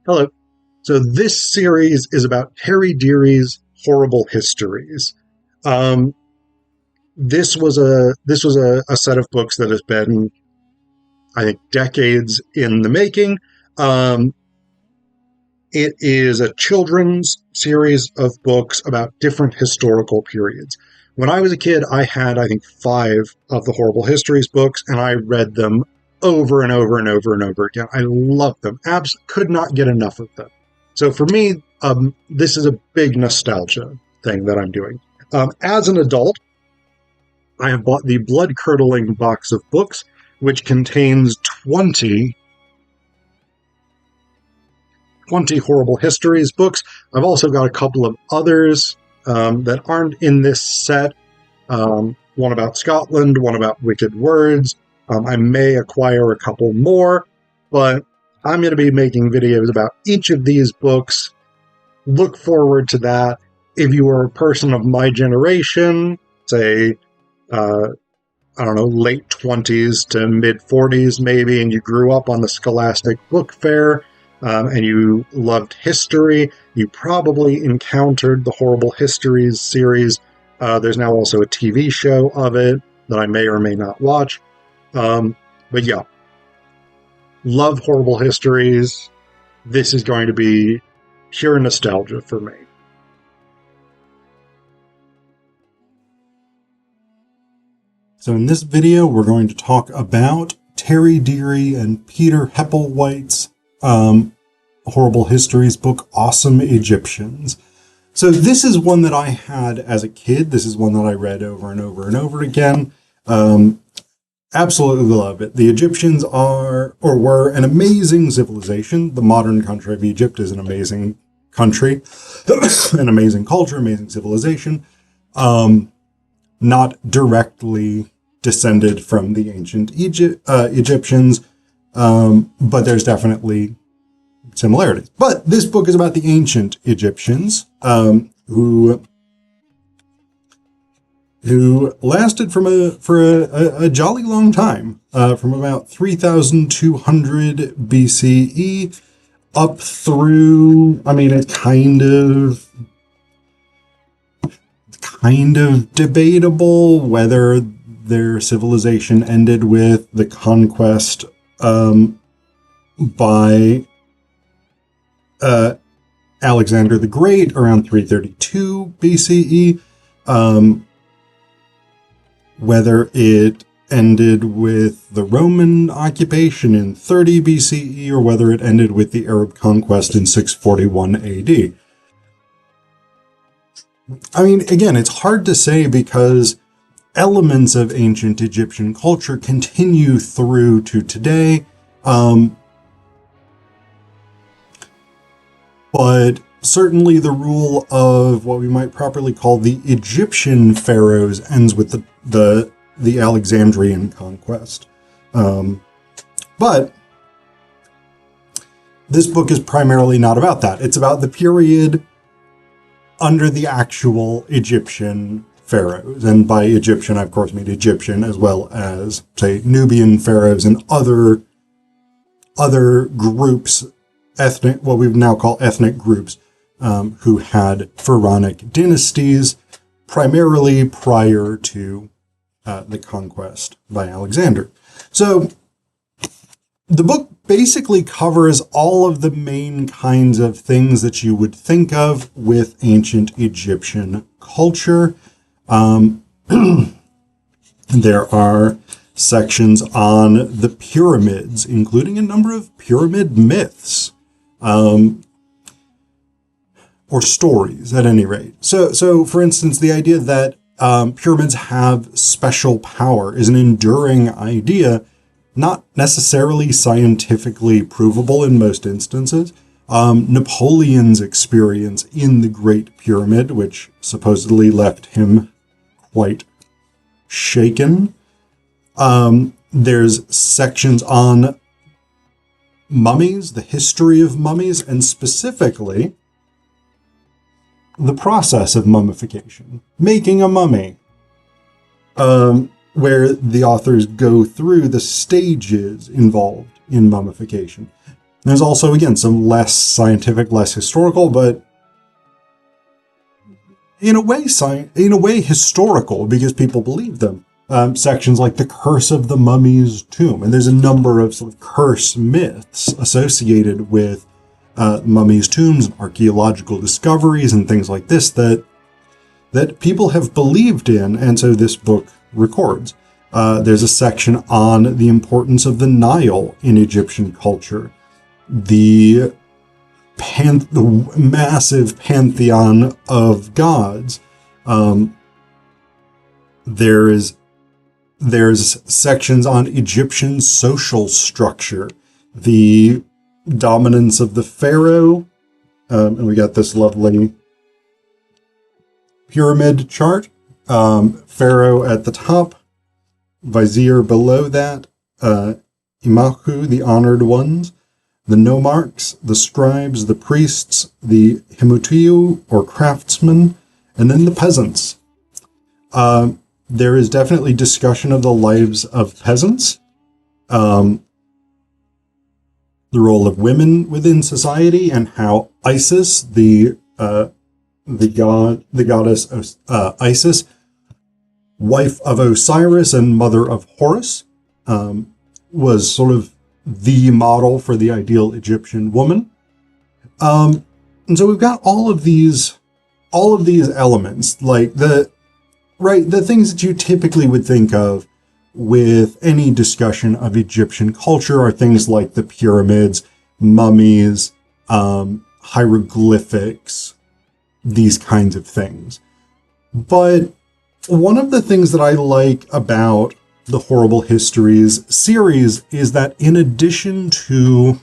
Hello. So this series is about Terry Deary's Horrible Histories. Um, this was a set of books that has been, I think, decades in the making. Um, it is a children's series of books about different historical periods. When I was a kid, I had, I think, five of the Horrible Histories books, and I read them over and over and over and over again. I loved them. Could not get enough of them. So for me, this is a big nostalgia thing that I'm doing. As an adult, I have bought the blood-curdling box of books, which contains 20 Horrible Histories books. I've also got a couple of others that aren't in this set. One about Scotland, one about Wicked Words. I may acquire a couple more, but I'm going to be making videos about each of these books. Look forward to that. If you are a person of my generation, say, I don't know, late 20s to mid 40s maybe, and you grew up on the Scholastic Book Fair, and you loved history, you probably encountered the Horrible Histories series. There's now also a TV show of it that I may or may not watch. But yeah, love Horrible Histories. This is going to be pure nostalgia for me. So in this video, we're going to talk about Terry Deary and Peter Hepplewhite's Horrible Histories book, Awesome Egyptians. So this is one that I had as a kid. This is one that I read over and over and over again. Absolutely love it. The Egyptians are, or were, an amazing civilization. The modern country of Egypt is an amazing country, an amazing culture, amazing civilization. Not directly descended from the ancient Egyptians, but there's definitely similarities. But this book is about the ancient Egyptians, who lasted for a jolly long time, from about 3,200 BCE up through, I mean, it's kind of debatable whether their civilization ended with the conquest by Alexander the Great around 332 BCE, whether it ended with the Roman occupation in 30 BCE, or whether it ended with the Arab conquest in 641 AD. I mean, again, it's hard to say because elements of ancient Egyptian culture continue through to today. But certainly the rule of what we might properly call the Egyptian pharaohs ends with the Alexandrian conquest. But this book is primarily not about that. It's about the period under the actual Egyptian pharaohs. And by Egyptian, I of course mean Egyptian as well as, say, Nubian pharaohs and other groups, what we now call ethnic groups, who had pharaonic dynasties, primarily prior to the conquest by Alexander. So the book basically covers all of the main kinds of things that you would think of with ancient Egyptian culture. There are sections on the pyramids, including a number of pyramid myths, or stories at any rate. So for instance, the idea that pyramids have special power is an enduring idea, not necessarily scientifically provable in most instances. Napoleon's experience in the Great Pyramid, which supposedly left him quite shaken. There's sections on mummies, the history of mummies, and specifically the process of mummification, making a mummy, where the authors go through the stages involved in mummification. There's also, again, some less scientific, less historical, but in a way historical, because people believe them. Sections like the Curse of the Mummy's Tomb, and there's a number of sort of curse myths associated with mummies' tombs and archaeological discoveries and things like this that people have believed in, and so this book records. There's a section on the importance of the Nile in Egyptian culture, the massive pantheon of gods. There's sections on Egyptian social structure, the dominance of the pharaoh, and we got this lovely pyramid chart. Pharaoh at the top, vizier below that, Imahu, the honored ones, the nomarchs, the scribes, the priests, the himutiu, or craftsmen, and then the peasants. There is definitely discussion of the lives of peasants, the role of women within society, and how Isis, the goddess Isis, wife of Osiris and mother of Horus, was sort of the model for the ideal Egyptian woman. And so we've got all of these elements, like the things that you typically would think of with any discussion of Egyptian culture are things like the pyramids, mummies, hieroglyphics, these kinds of things. But one of the things that I like about the Horrible Histories series is that in addition to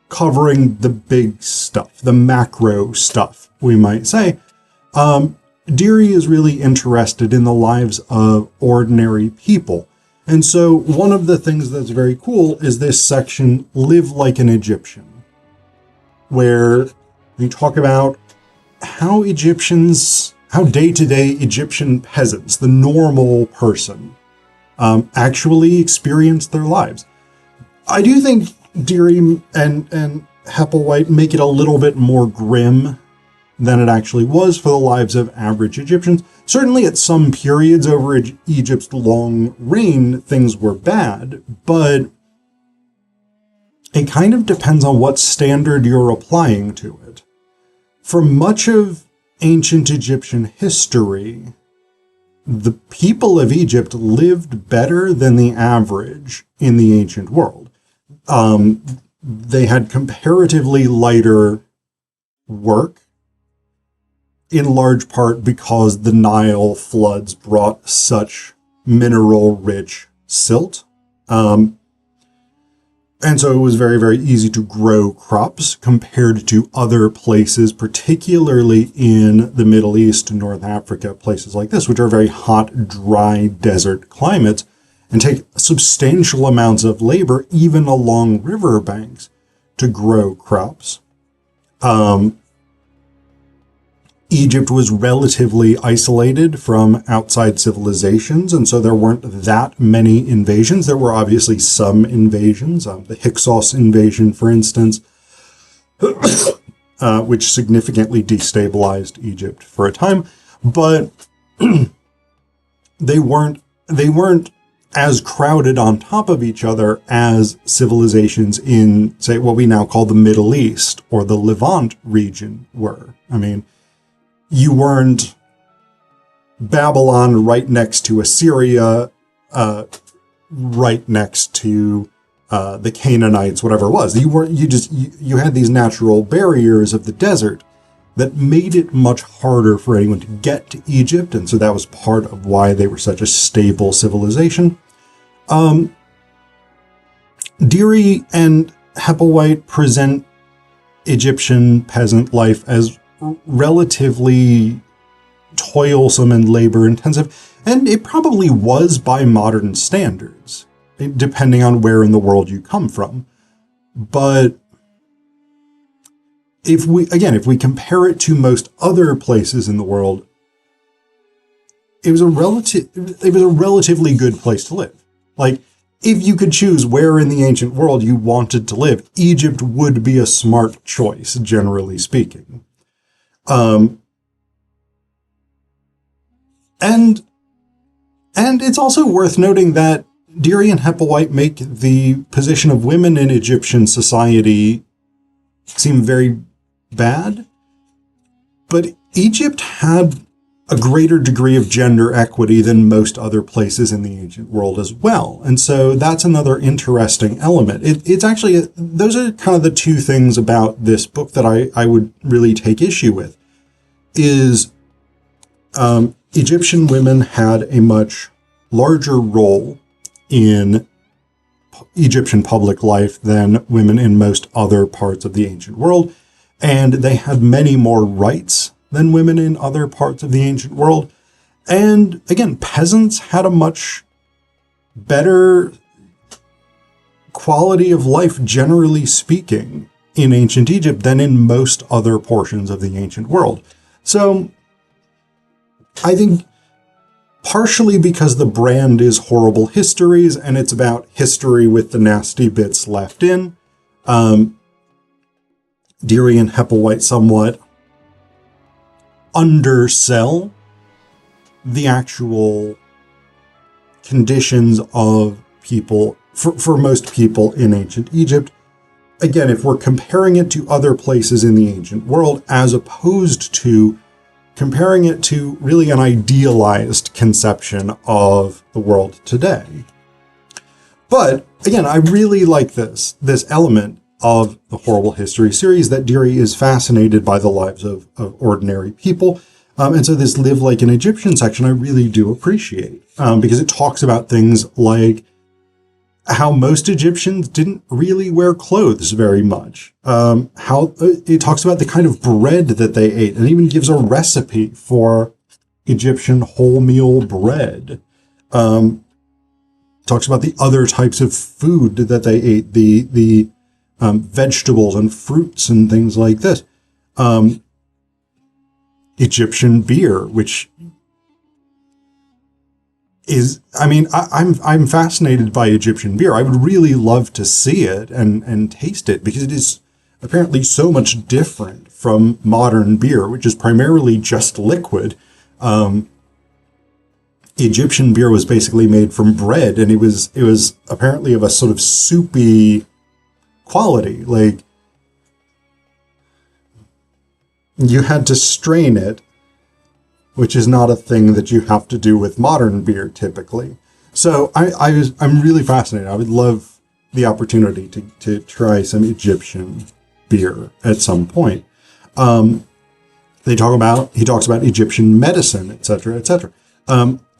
covering the big stuff, the macro stuff, we might say, Deary is really interested in the lives of ordinary people. And so one of the things that's very cool is this section, Live Like an Egyptian, where we talk about how day-to-day Egyptian peasants, the normal person, actually experience their lives. I do think Deary and Hepplewhite make it a little bit more grim than it actually was for the lives of average Egyptians. Certainly at some periods over Egypt's long reign, things were bad, but it kind of depends on what standard you're applying to it. For much of ancient Egyptian history, the people of Egypt lived better than the average in the ancient world. They had comparatively lighter work, in large part because the Nile floods brought such mineral-rich silt. And so it was very, very easy to grow crops compared to other places, particularly in the Middle East and North Africa, places like this, which are very hot, dry desert climates and take substantial amounts of labor, even along riverbanks, to grow crops. Egypt was relatively isolated from outside civilizations, and so there weren't that many invasions. There were obviously some invasions, the Hyksos invasion, for instance, which significantly destabilized Egypt for a time, but they weren't as crowded on top of each other as civilizations in, say, what we now call the Middle East or the Levant region were. I mean, you weren't Babylon right next to Assyria, right next to the Canaanites, whatever it was. You had these natural barriers of the desert that made it much harder for anyone to get to Egypt, and so that was part of why they were such a stable civilization. Deary and Hepplewhite present Egyptian peasant life as relatively toilsome and labor-intensive, and it probably was by modern standards, depending on where in the world you come from. But if we compare it to most other places in the world, it was a relatively good place to live. Like, if you could choose where in the ancient world you wanted to live, Egypt would be a smart choice, generally speaking. And it's also worth noting that Deary and Hepplewhite make the position of women in Egyptian society seem very bad. But Egypt had a greater degree of gender equity than most other places in the ancient world as well. And so that's another interesting element. It's actually, those are kind of the two things about this book that I would really take issue with, is Egyptian women had a much larger role in Egyptian public life than women in most other parts of the ancient world, and they had many more rights than women in other parts of the ancient world. And again, peasants had a much better quality of life, generally speaking, in ancient Egypt than in most other portions of the ancient world. So I think partially because the brand is Horrible Histories and it's about history with the nasty bits left in, Deary and Hepplewhite somewhat undersell the actual conditions of people, for most people in ancient Egypt. Again, if we're comparing it to other places in the ancient world, as opposed to comparing it to really an idealized conception of the world today. But again, I really like this element of the Horrible History series, that Deary is fascinated by the lives of ordinary people. And so this Live Like an Egyptian section I really do appreciate, because it talks about things like how most Egyptians didn't really wear clothes very much. How it talks about the kind of bread that they ate, and even gives a recipe for Egyptian wholemeal bread. Talks about the other types of food that they ate, the vegetables and fruits and things like this. Egyptian beer, which is, I mean, I'm fascinated by Egyptian beer. I would really love to see it and taste it, because it is apparently so much different from modern beer, which is primarily just liquid. Egyptian beer was basically made from bread, and it was apparently of a sort of soupy quality. Like, you had to strain it, which is not a thing that you have to do with modern beer typically. So I'm really fascinated. I would love the opportunity to try some Egyptian beer at some point. He talks about Egyptian medicine, etc.,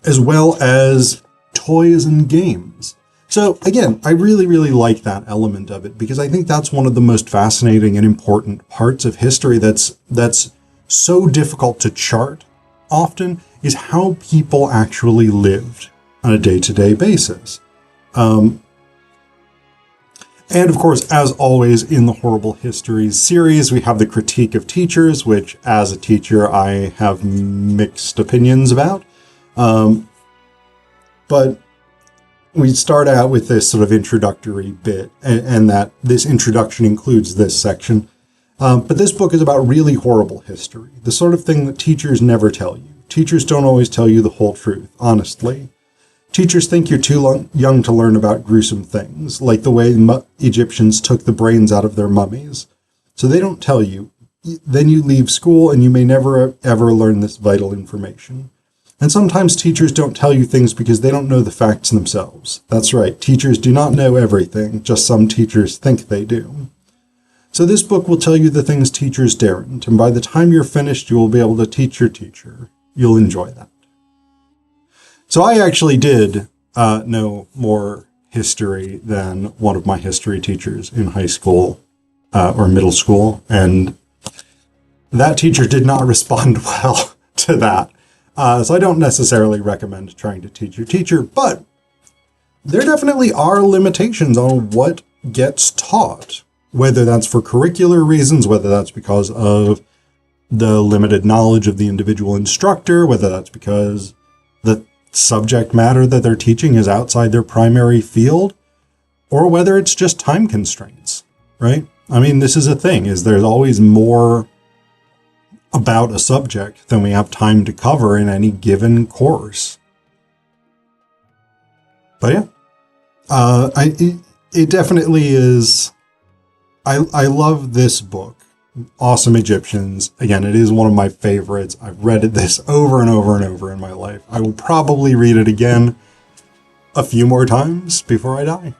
as well as toys and games. So again, I really, really like that element of it, because I think that's one of the most fascinating and important parts of history that's so difficult to chart often, is how people actually lived on a day-to-day basis. And of course, as always in the Horrible Histories series, we have the critique of teachers, which as a teacher, I have mixed opinions about. But we start out with this sort of introductory bit, and that this introduction includes this section. But this book is about really horrible history, the sort of thing that teachers never tell you. Teachers don't always tell you the whole truth, honestly. Teachers think you're too young to learn about gruesome things, like the way Egyptians took the brains out of their mummies. So they don't tell you. Then you leave school and you may never ever learn this vital information. And sometimes teachers don't tell you things because they don't know the facts themselves. That's right, teachers do not know everything, just some teachers think they do. So this book will tell you the things teachers daren't, and by the time you're finished, you will be able to teach your teacher. You'll enjoy that. So I actually did know more history than one of my history teachers in high school or middle school, and that teacher did not respond well to that. So I don't necessarily recommend trying to teach your teacher, but there definitely are limitations on what gets taught, whether that's for curricular reasons, whether that's because of the limited knowledge of the individual instructor, whether that's because the subject matter that they're teaching is outside their primary field, or whether it's just time constraints, right? I mean, this is a thing, is there's always more about a subject than we have time to cover in any given course. But yeah, it definitely is. I love this book, Awesome Egyptians. Again, it is one of my favorites. I've read this over and over and over in my life. I will probably read it again a few more times before I die.